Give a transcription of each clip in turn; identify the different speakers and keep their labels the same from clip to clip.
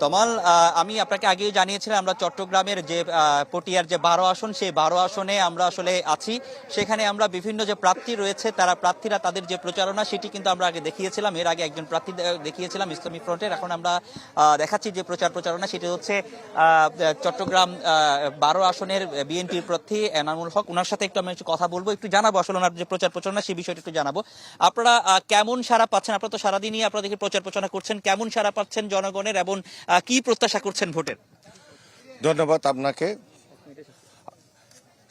Speaker 1: তমাল, আমি আপনাকে আগেই জানিয়েছিলাম আমরা চট্টগ্রামের যে পটিয়ার যে 12 আসন, সেই 12 আসনে আমরা আসলে আছি। সেখানে আমরা বিভিন্ন যে প্রার্থী রয়েছে প্রার্থীরা তাদের যে প্রচারণা সেটি কিন্তু আমরা আগে দেখিয়েছিলাম। এর আগে একজন প্রার্থী দেখিয়েছিলাম ইসলামী ফ্রন্টের। এখন আমরা দেখাচ্ছি যে প্রচারণা সেটি হচ্ছে চট্টগ্রাম 12 আসনের বিএনপির প্রার্থী এনামুল হক। ওনার সাথে একটু আমি কথা বলবো, একটু জানাবো আসলে ওনার যে প্রচারণা সেই বিষয়টা একটু জানাবো। আপনারা কেমন সাড়া পাচ্ছেন? আপনারা তো সারাদিনই আপনাদেরকে প্রচারণা করছেন, কেমন সাড়া পাচ্ছেন জনগণের এবং কি প্রত্যাশা করছেন ভোটের?
Speaker 2: ধন্যবাদ আপনাকে।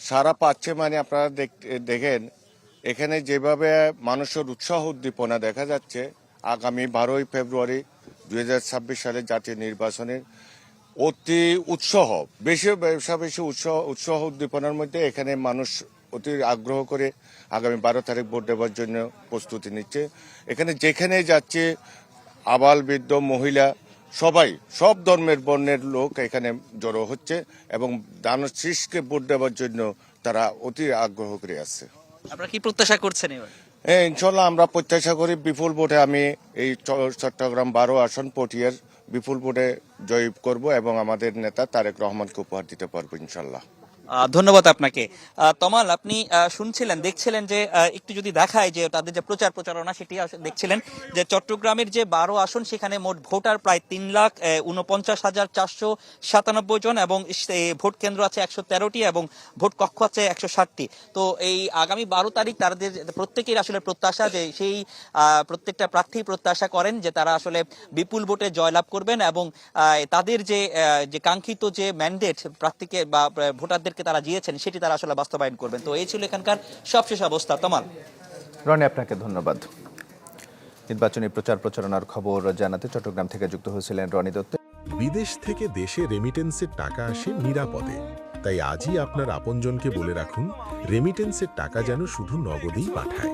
Speaker 2: সারা পাচ্ছে মানে আপনারা দেখেন এখানে যেভাবে মানুষের উৎসাহ উদ্দীপনা দেখা যাচ্ছে আগামী 12ই ফেব্রুয়ারি 2026 সালে জাতীয় নির্বাচনের অতি উৎসাহ বেশি উৎসাহ উদ্দীপনার মধ্যে এখানে মানুষ অতি আগ্রহ করে আগামী 12 তারিখ ভোট দেওয়ার জন্য প্রস্তুতি নিচ্ছে। এখানে যেখানে যাচ্ছে আবাল বৃদ্ধ মহিলা সবাই সব ধর্মের বর্ণের লোক এখানে জড়ো হচ্ছে এবং দানব শীষকে ভোট দেওয়ার জন্য তারা অতি আগ্রহ করে আসছে।
Speaker 1: আপনারা কি প্রত্যাশা করছেন এবার?
Speaker 2: ইনশাল্লাহ আমরা প্রত্যাশা করি বিপুল ভোটে আমি এই চট্টগ্রাম 12 আসন পটিয়ার বিপুল ভোটে জয়ী করব এবং আমাদের নেতা তারেক রহমানকে উপহার দিতে পারবো ইনশাল্লাহ।
Speaker 1: ধন্যবাদ আপনাকে। তমাল, আপনি শুনছিলেন, দেখছিলেন যে একটু যদি দেখায় যে তাদের যে প্রচারণা সেটি দেখছিলেন যে চট্টগ্রামের যে 12 আসন সেখানে মোট ভোটার প্রায় 3,49,497 জন এবং ভোট কেন্দ্র আছে 113টি এবং ভোট কক্ষ আছে 160টি। তো এই আগামী 12 তারিখ তাদের প্রত্যেকের আসলে প্রত্যাশা যে সেই প্রত্যেকটা প্রার্থী প্রত্যাশা করেন যে তারা আসলে বিপুল ভোটে জয়লাভ করবেন এবং তাদের যে কাঙ্ক্ষিত যে ম্যান্ডেট প্রার্থীকে বা ভোটারদের তারা দিয়েছেন সেটি তারা আসলে বাস্তবায়ন করবেন। তো এই ছিল এখানকার সবশেষ অবস্থা। তমাল,
Speaker 3: রনি, আপনাকে ধন্যবাদ। নির্বাচনী প্রচারণার খবর জানাতে চট্টগ্রাম থেকে যুক্ত হয়েছিলেন রনি দত্ত।
Speaker 4: বিদেশ থেকে দেশে রেমিটেন্সের টাকা আসে নিরাপদে, তাই আজই আপনার আপনজনকে বলে রাখুন রেমিটেন্সের টাকা যেন শুধু নগদেই পাঠায়।